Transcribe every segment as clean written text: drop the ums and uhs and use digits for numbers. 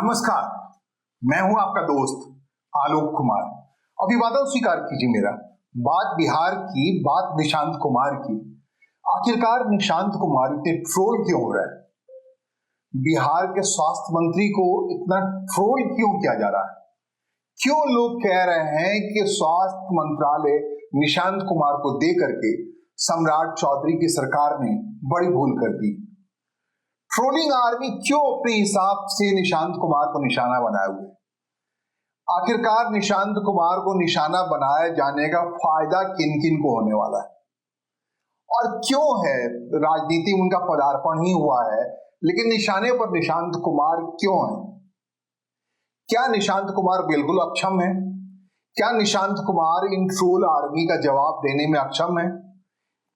नमस्कार, मैं हूं आपका दोस्त आलोक कुमार। अभिवादन स्वीकार कीजिए मेरा। बात बिहार की, बात निशांत कुमार की। आखिरकार निशांत कुमार इतने ट्रोल क्यों हो रहा है? बिहार के स्वास्थ्य मंत्री को इतना ट्रोल क्यों किया जा रहा है? क्यों लोग कह रहे हैं कि स्वास्थ्य मंत्रालय निशांत कुमार को दे करके सम्राट चौधरी की सरकार ने बड़ी भूल कर दी? ट्रोलिंग आर्मी क्यों अपने हिसाब से निशांत कुमार को निशाना बनाए हुए? आखिरकार निशांत कुमार को निशाना बनाए जाने का फायदा किन किन को होने वाला है और क्यों है? राजनीति में उनका पदार्पण ही हुआ है, लेकिन निशाने पर निशांत कुमार क्यों है? क्या निशांत कुमार बिल्कुल अक्षम है? क्या निशांत कुमार इन ट्रोल आर्मी का जवाब देने में अक्षम है?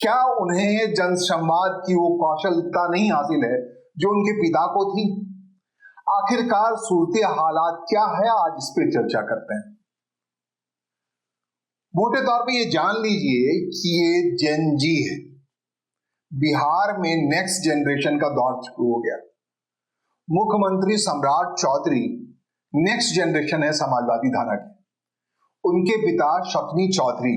क्या उन्हें जनसंवाद की वो कौशलता नहीं हासिल है जो उनके पिता को थी? आखिरकार सूरत हालात क्या है, आज इस पर चर्चा करते हैं। मोटे तौर पे ये जान लीजिए कि ये जेन जी है। बिहार में नेक्स्ट जनरेशन का दौर शुरू हो गया। मुख्यमंत्री सम्राट चौधरी नेक्स्ट जनरेशन है समाजवादी धारा के। उनके पिता शक्नी चौधरी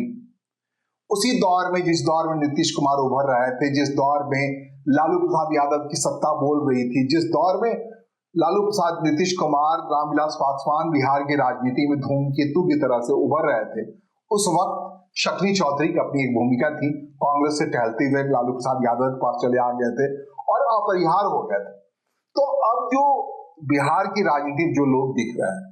उसी दौर में, जिस दौर में नीतीश कुमार उभर रहे थे, जिस दौर में लालू प्रसाद यादव की सत्ता बोल रही थी, जिस दौर में लालू प्रसाद, नीतीश कुमार, रामविलास पासवान बिहार की राजनीति में धूमकेतु की तरह से उभर रहे थे, उस वक्त शक्नी चौधरी की अपनी एक भूमिका थी। कांग्रेस से टहलते हुए लालू प्रसाद यादव के पास चले आ गए थे और अपरिहार्य हो गए थे। तो अब जो बिहार की राजनीति जो लोग दिख रहे हैं,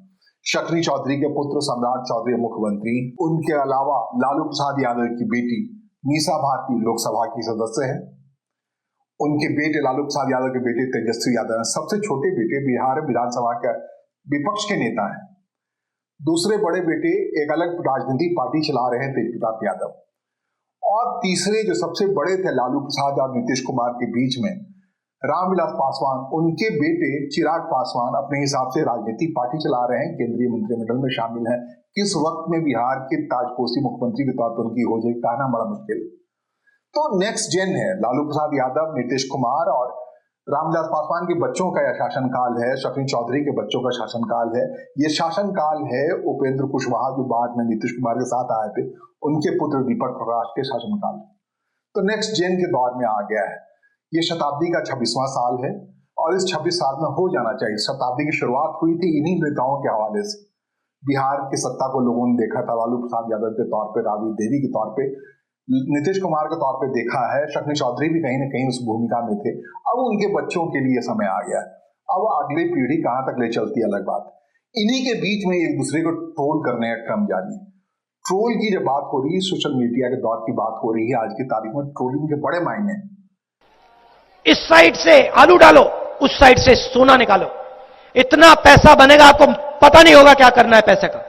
शक्नी चौधरी के पुत्र सम्राट चौधरी मुख्यमंत्री, उनके अलावा लालू प्रसाद यादव की बेटी मीसा भारती लोकसभा की सदस्य है, उनके बेटे लालू प्रसाद यादव के बेटे तेजस्वी यादव सबसे छोटे बेटे बिहार विधानसभा के विपक्ष के नेता हैं। दूसरे बड़े बेटे एक अलग राजनीतिक पार्टी चला रहे हैं, तेजप्रताप यादव। और तीसरे जो सबसे बड़े थे लालू प्रसाद और नीतीश कुमार के बीच में, रामविलास पासवान, उनके बेटे चिराग पासवान अपने हिसाब से राजनीतिक पार्टी चला रहे हैं, केंद्रीय मंत्रिमंडल में शामिल हैं। किस वक्त में बिहार के ताजपोशी मुख्यमंत्री के तौर पर उनकी हो जाए, कहना बड़ा मुश्किल। तो नेक्स्ट जेन है लालू प्रसाद यादव, नीतीश कुमार और रामविलास पासवान के बच्चों का यह शासनकाल है, शक्नी चौधरी के बच्चों का शासनकाल है। यह शासनकाल है उपेंद्र कुशवाहा जो बाद में नीतीश कुमार के साथ आए थे, उनके पुत्र दीपक प्रकाश के शासनकाल। तो नेक्स्ट जेन के दौर में आ गया है। ये शताब्दी का 26वां साल है और इस 26 साल में हो जाना चाहिए। शताब्दी की शुरुआत हुई थी इन्हीं नेताओं के हवाले से। बिहार की सत्ता को लोगों ने देखा था लालू प्रसाद यादव के तौर पे, राबड़ी देवी के तौर पे, नीतीश कुमार के तौर पे देखा है। शक्नी चौधरी भी कहीं ना कहीं उस भूमिका में थे। अब उनके बच्चों के लिए समय आ गया। अब अगली पीढ़ी कहां तक ले चलती है अलग बात। इन्हीं के बीच में एक दूसरे को ट्रोल करने का क्रम जारी है। ट्रोल की जब बात हो रही है, सोशल मीडिया के दौर की बात हो रही है, आज की तारीख में ट्रोलिंग के बड़े मायने हैं। इस साइड से आलू डालो, उस साइड से सोना निकालो, इतना पैसा बनेगा, आपको पता नहीं होगा क्या करना है पैसे का।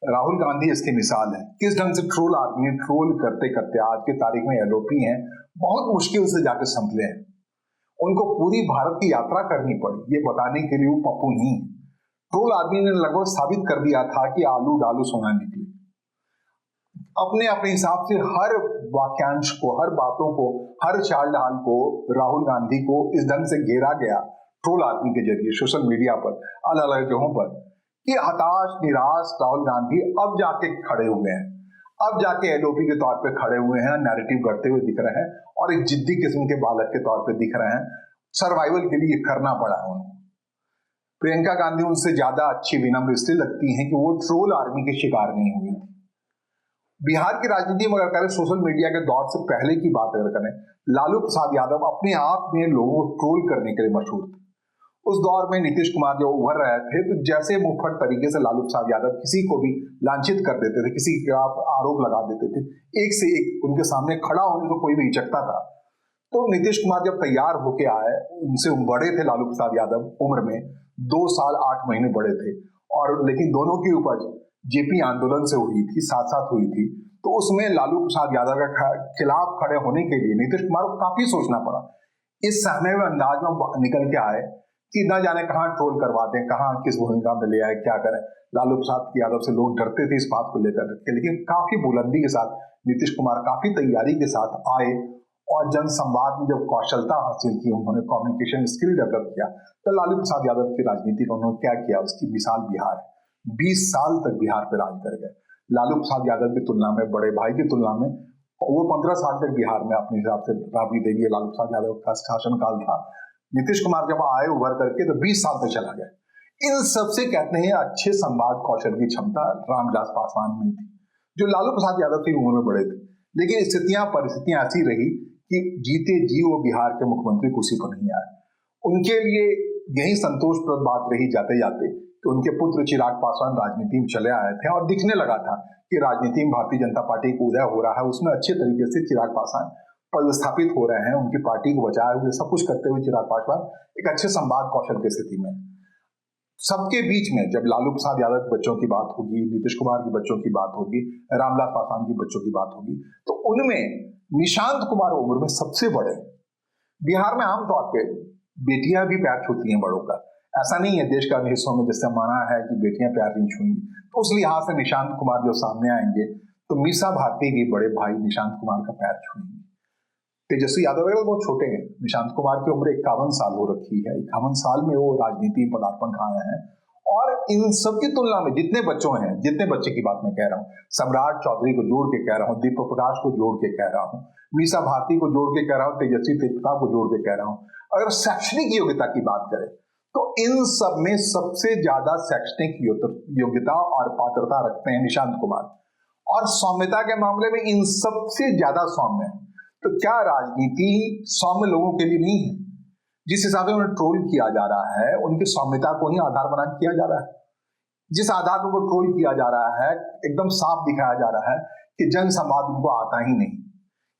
राहुल गांधी इसकी मिसाल है। किस ढंग से ट्रोल आदमी ट्रोल करते करते आज की तारीख में एलओपी हैं, बहुत मुश्किल से जाकर संभले हैं। उनको पूरी भारत की यात्रा करनी पड़ी ये बताने के लिए वो पप्पू नहीं। ट्रोल आदमी ने लगभग साबित कर दिया था कि आलू डालू सोना निकले। अपने अपने हिसाब से हर वाक्यांश को, हर बातों को, हर चाल ढाल को राहुल गांधी को इस ढंग से घेरा गया ट्रोल आदमी के जरिए सोशल मीडिया पर, अलग अलग जगहों पर, कि हताश निराश राहुल गांधी अब जाके खड़े हुए हैं। अब जाके एलओपी के तौर पे खड़े हुए हैं, नैरेटिव गढ़ते हुए दिख रहे हैं और एक जिद्दी किस्म के बालक के तौर पे दिख रहे हैं। सर्वाइवल के लिए करना पड़ा है उनको। प्रियंका गांधी उनसे ज्यादा अच्छी, विनम्र इसलिए लगती हैं कि वो ट्रोल आर्मी के शिकार नहीं हुई थी। बिहार की राजनीति में अगर करें, सोशल मीडिया के दौर से पहले की बात अगर करें, लालू प्रसाद यादव अपने आप में लोगों को ट्रोल करने के लिए मशहूर थे। उस दौर में नीतीश कुमार जब उभर रहे थे तो जैसे मुफ्त तरीके से लालू प्रसाद यादव किसी को भी लांछित कर देते थे, किसी के आप आरोप लगा देते थे, एक से एक उनके सामने खड़ा होने को कोई भी हिचकता था। तो नीतीश कुमार जब तैयार होके आए, उनसे बड़े थे लालू प्रसाद यादव उम्र में, 2 साल 8 महीने बड़े थे, और लेकिन दोनों की उपज जेपी आंदोलन से हुई थी, साथ साथ हुई थी। तो उसमें लालू प्रसाद यादव के खिलाफ खड़े होने के लिए नीतीश कुमार को काफी सोचना पड़ा। इस सहमे हुए अंदाज में निकल के आए कि न जाने कहां ट्रोल करवाते हैं, कहां किस भूमिका में ले आए, क्या करें। लालू प्रसाद यादव से लोग डरते थे इस बात को लेकर के, लेकिन काफी बुलंदी के साथ नीतीश कुमार काफी तैयारी के साथ आए और जनसंवाद में जब कौशलता हासिल की, उन्होंने कम्युनिकेशन स्किल डेवलप किया, तो लालू प्रसाद यादव की राजनीति का उन्होंने क्या किया, उसकी मिसाल बिहार है। 20 साल तक बिहार पे राज कर गए। लालू प्रसाद यादव की तुलना में, बड़े भाई की तुलना में, वो 15 साल तक बिहार में अपने हिसाब से राबड़ी देवी, लालू प्रसाद यादव का शासनकाल था। नीतीश कुमार जब आए उभर करके तो 20 साल तक चला गया। इन सबसे कहते हैं अच्छे संवाद कौशल की क्षमता रामविलास पासवान में थी, जो लालू प्रसाद यादव की उम्र में बड़े थे। लेकिन परिस्थितियां ऐसी रही कि जीते जी वो बिहार के मुख्यमंत्री कुर्सी पर नहीं आए। उनके लिए यही संतोषप्रद बात रही जाते जाते कि उनके पुत्र चिराग पासवान राजनीति में चले आए थे और दिखने लगा था कि राजनीति में भारतीय जनता पार्टी का उदय हो रहा है। उसमें अच्छे तरीके से चिराग पासवान पदस्थापित हो रहे हैं, उनकी पार्टी को बचाए हुए सब कुछ करते हुए चिराग पासवान एक अच्छे संवाद कौशल की स्थिति में। सबके बीच में जब लालू प्रसाद यादव के बच्चों की बात होगी, नीतीश कुमार के बच्चों की बात होगी, रामविलास पासवान के बच्चों की बात होगी, तो उनमें निशांत कुमार उम्र में सबसे बड़े। बिहार में आमतौर पे बेटियां भी पैर छूती हैं बड़ों का, ऐसा नहीं है देश के अन्य हिस्सों में जैसे माना है कि बेटियां पैर नहीं छूएंगी। तो उस लिहाज से निशांत कुमार जो सामने आएंगे तो मीसा भारती भी बड़े भाई निशांत कुमार का पैर छूएंगे। तेजस्वी यादव बहुत छोटे हैं, निशांत कुमार की उम्र 51 साल हो रखी है। 51 साल में वो राजनीति में पदार्पण खाए हैं। और इन सब की तुलना में जितने बच्चों हैं, जितने बच्चे की बात मैं कह रहा हूँ, सम्राट चौधरी को जोड़ के कह रहा हूँ, दीपक प्रकाश को जोड़ के कह रहा हूँ, मीसा भारती को जोड़ के कह रहा हूँ, तेजस्वी तेजप्रताप को जोड़ के कह रहा हूँ, अगर शैक्षणिक योग्यता की बात करें तो इन सब में सबसे ज्यादा शैक्षणिक योग्यता और पात्रता रखते हैं निशांत कुमार। और सौम्यता के मामले में इन सबसे ज्यादा सौम्य। तो क्या राजनीति सौम्य लोगों के लिए नहीं है? जिस हिसाब से उन्हें ट्रोल किया जा रहा है, उनकी सौम्यता को ही आधार बना किया जा रहा है। जिस आधार पर उनको ट्रोल किया जा रहा है, एकदम साफ दिखाया जा रहा है कि जन संवाद उनको आता ही नहीं।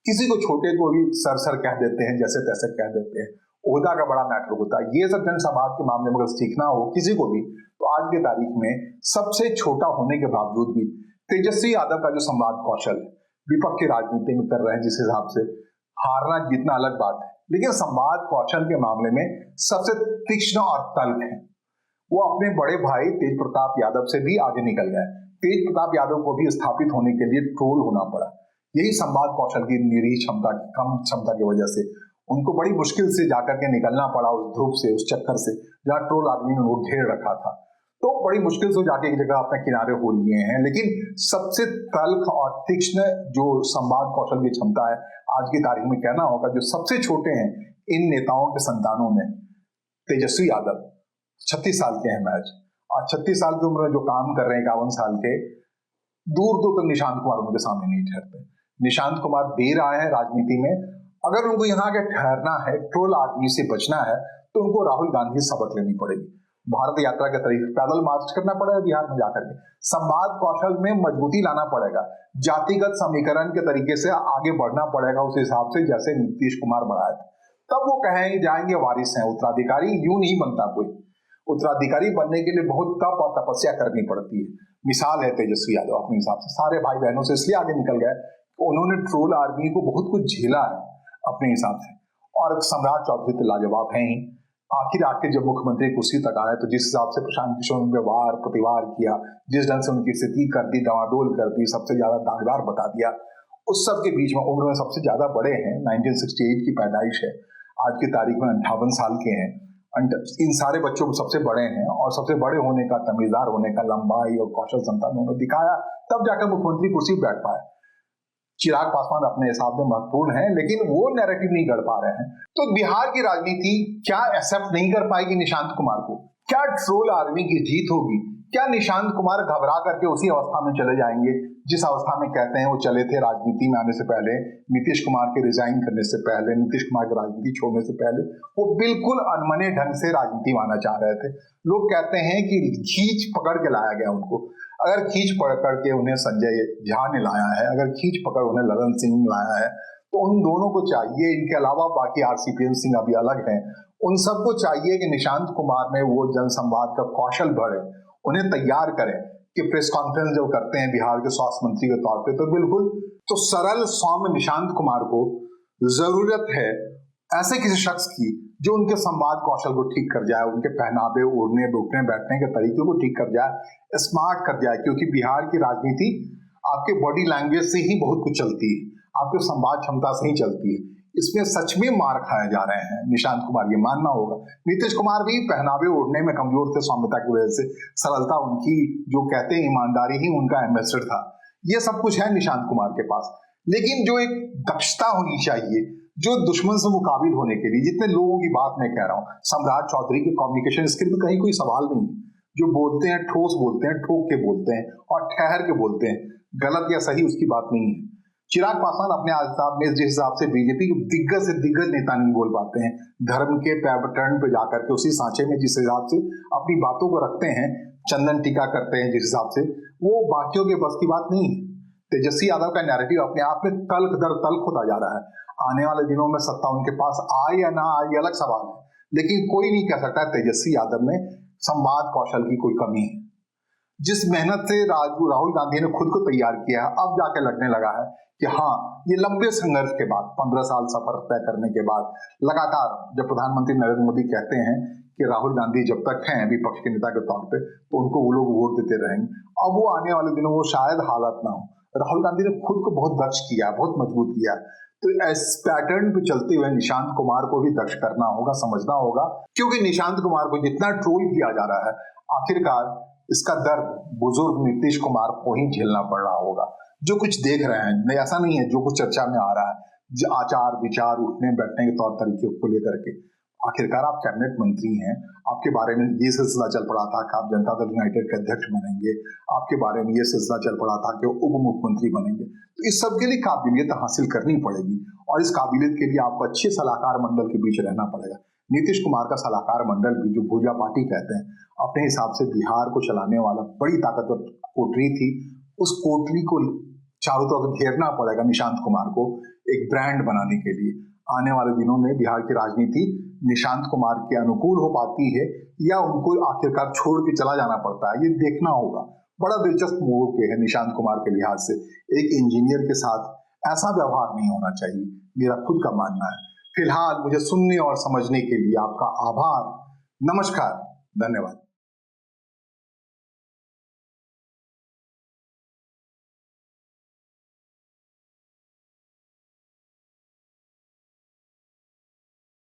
किसी को छोटे को भी सर सर कह देते हैं, जैसे तैसे कह देते हैं। ओहदा का बड़ा मैटर होता है। ये सब जन संवाद के मामले में अगर सीखना हो किसी को भी, तो आज की तारीख में सबसे छोटा होने के बावजूद भी तेजस्वी यादव का जो संवाद कौशल विपक्ष की राजनीति में कर रहे हैं, जिस हिसाब से हारना जीतना अलग बात है, लेकिन संवाद कौशल के मामले में सबसे तीक्ष्ण और तल्ख है। वो अपने बड़े भाई तेज प्रताप यादव से भी आगे निकल गए। तेज प्रताप यादव को भी स्थापित होने के लिए ट्रोल होना पड़ा। यही संवाद कौशल की निरीह क्षमता, कम क्षमता की वजह से उनको बड़ी मुश्किल से जाकर के निकलना पड़ा उस ध्रुव से, उस चक्कर से जहां ट्रोल आदमी ने उनको घेर रखा था। तो बड़ी मुश्किल से जाके एक जगह अपने किनारे हो लिए हैं। लेकिन सबसे तल्ख और तीक्ष्ण जो संवाद कौशल की क्षमता है, आज की तारीख में कहना होगा जो सबसे छोटे हैं इन नेताओं के संतानों में, तेजस्वी यादव 36 साल के हैं महज, और 36 साल की उम्र में जो काम कर रहे हैं 51 साल के, दूर दूर तक निशांत कुमार उनके सामने नहीं ठहरते। निशांत कुमार देर आए हैं राजनीति में। अगर उनको यहाँ के ठहरना है, ट्रोल आदमी से बचना है, तो उनको राहुल गांधी से सबक लेनी पड़ेगी। भारत यात्रा के तरीके पैदल मार्च करना पड़ेगा बिहार में जाकर के, संवाद कौशल में मजबूती लाना पड़ेगा, जातिगत समीकरण के तरीके से आगे बढ़ना पड़ेगा उस हिसाब से जैसे नीतीश कुमार बढ़ाए थे। तब वो कहेंगे जाएंगे वारिस हैं उत्तराधिकारी। यूं नहीं बनता कोई उत्तराधिकारी। बनने के लिए बहुत तप और तपस्या करनी पड़ती है। मिसाल है तेजस्वी यादव अपने हिसाब से सारे भाई बहनों से इसलिए आगे निकल गए, उन्होंने ट्रोल आर्मी को बहुत कुछ झेला है अपने हिसाब से। और सम्राट चौधरी तो लाजवाब है ही। आखिर जब मुख्यमंत्री कुर्सी तक आए तो जिस हिसाब से प्रशांत किशोर ने व्यवहार प्रतिवार किया, जिस ढंग से उनकी स्थिति कर दी, डावाडोल कर दी, सबसे ज्यादा दागदार बता दिया, उस सब के बीच में उम्र में सबसे ज्यादा बड़े हैं। 1968 की पैदाइश है, आज की तारीख में 58 साल के हैं। इन सारे बच्चों को सबसे बड़े हैं और सबसे बड़े होने का, तमीजदार होने का लंबाई और कौशल क्षमता उन्होंने दिखाया, तब जाकर मुख्यमंत्री कुर्सी पर बैठ पाए। चिराग पासवान अपने हिसाब में महत्वपूर्ण है, लेकिन वो नैरेटिव नहीं कर पा रहे हैं। तो बिहार की राजनीति क्या एक्सेप्ट नहीं कर पाएगी निशांत कुमार को? क्या ट्रोल आर्मी की जीत होगी? क्या निशांत कुमार घबरा करके उसी अवस्था में चले जाएंगे जिस अवस्था में कहते हैं वो चले थे राजनीति में आने से पहले, नीतीश कुमार के रिजाइन करने से पहले, नीतीश कुमार की राजनीति छोड़ने से पहले? वो बिल्कुल अनमने ढंग से राजनीति में आना चाह रहे थे। लोग कहते हैं कि खींच पकड़ के लाया गया उनको। अगर खींच पकड़ के उन्हें संजय झा ने लाया है, अगर खींच पकड़ उन्हें ललन सिंह ने लाया है, तो उन दोनों को चाहिए, इनके अलावा बाकी आरसीपी सिंह अभी अलग हैं, उन सबको चाहिए कि निशांत कुमार में वो जनसंवाद का कौशल बढ़े, उन्हें तैयार करें कि प्रेस कॉन्फ्रेंस जब करते हैं बिहार के स्वास्थ्य मंत्री के तौर पे, तो बिल्कुल तो सरल सौम्य निशांत कुमार को जरूरत है ऐसे किसी शख्स की जो उनके संवाद कौशल को ठीक कर जाए, उनके पहनावे, उड़ने बैठने बैठने के तरीके को ठीक कर जाए, स्मार्ट कर जाए। क्योंकि बिहार की राजनीति आपके बॉडी लैंग्वेज से ही बहुत कुछ चलती है, आपके संवाद क्षमता से ही चलती है। इसमें सच में मार खाए जा रहे हैं निशांत कुमार, ये मानना होगा। नीतीश कुमार भी पहनावे ओढ़ने में कमजोर थे सौम्यता की वजह से, सरलता उनकी, जो कहते हैं ईमानदारी ही उनका एम्बेसडर था, ये सब कुछ है निशांत कुमार के पास। लेकिन जो एक दक्षता होनी चाहिए, जो दुश्मन से मुकाबिल होने के लिए, जितने लोगों की बात मैं कह रहा हूं, सम्राट चौधरी के कम्युनिकेशन स्किल में कहीं कोई सवाल नहीं है। जो बोलते हैं ठोस बोलते हैं, ठोक के बोलते हैं और ठहर के बोलते हैं, गलत या सही उसकी बात नहीं है। चिराग पासवान अपने हिसाब में जिस हिसाब से बीजेपी के दिग्गज से दिग्गज नेता नहीं बोल पाते हैं, धर्म के पैटर्न पे जाकर के उसी सांचे में जिस हिसाब से अपनी बातों को रखते हैं, चंदन टीका करते हैं जिस हिसाब से, वो बाकियों के बस की बात नहीं है। तेजस्वी यादव का नैरेटिव अपने आप में तल्ख दर तल्ख होता जा रहा है। आने वाले दिनों में सत्ता उनके पास आए या ना आए अलग सवाल है, लेकिन कोई नहीं कह सकता तेजस्वी यादव में संवाद कौशल की कोई कमी है। जिस मेहनत से राहुल गांधी ने खुद को तैयार किया है, अब जाके लगने लगा है कि हाँ, ये लंबे संघर्ष के बाद, 15 साल सफर तय करने के बाद, लगातार जब प्रधानमंत्री नरेंद्र मोदी कहते हैं कि राहुल गांधी जब तक हैं विपक्ष के नेता के तौर पे, तो उनको वो लोग वोट देते रहेंगे। अब वो आने वाले दिनों वो शायद हालत ना हो। राहुल गांधी ने खुद को बहुत दक्ष किया, बहुत मजबूत किया, तो इस पैटर्न पे चलते हुए निशांत कुमार को भी दक्ष करना होगा, समझना होगा, क्योंकि निशांत कुमार को जितना ट्रोल किया जा रहा है, आखिरकार इसका दर्द बुजुर्ग नीतीश कुमार को ही झेलना पड़ रहा होगा। जो कुछ देख रहे हैं, नहीं ऐसा नहीं है, जो कुछ चर्चा में आ रहा है, आचार विचार, उठने बैठने के तौर तरीके को लेकर के, आखिरकार आप कैबिनेट मंत्री हैं, आपके बारे में ये सिलसिला चल पड़ा था कि आप जनता दल यूनाइटेड के अध्यक्ष बनेंगे, आपके बारे में ये सिलसिला चल पड़ा था कि उप मुख्यमंत्री बनेंगे। तो इस सब के लिए काबिलियत हासिल करनी पड़ेगी, और इस काबिलियत के लिए आपको अच्छे सलाहकार मंडल के बीच रहना पड़ेगा। नीतीश कुमार का सलाहकार मंडल भी, जो भूजा पार्टी कहते हैं, अपने हिसाब से बिहार को चलाने वाला बड़ी ताकतवर कोटरी थी, उस कोटरी को चारों तरफ घेरना पड़ेगा निशांत कुमार को एक ब्रांड बनाने के लिए। आने वाले दिनों में बिहार की राजनीति निशांत कुमार के अनुकूल हो पाती है या उनको आखिरकार छोड़ के चला जाना पड़ता है, ये देखना होगा। बड़ा दिलचस्प मोड़ पे है निशांत कुमार के लिहाज से। एक इंजीनियर के साथ ऐसा व्यवहार नहीं होना चाहिए, मेरा खुद का मानना है। फिलहाल मुझे सुनने और समझने के लिए आपका आभार। नमस्कार, धन्यवाद।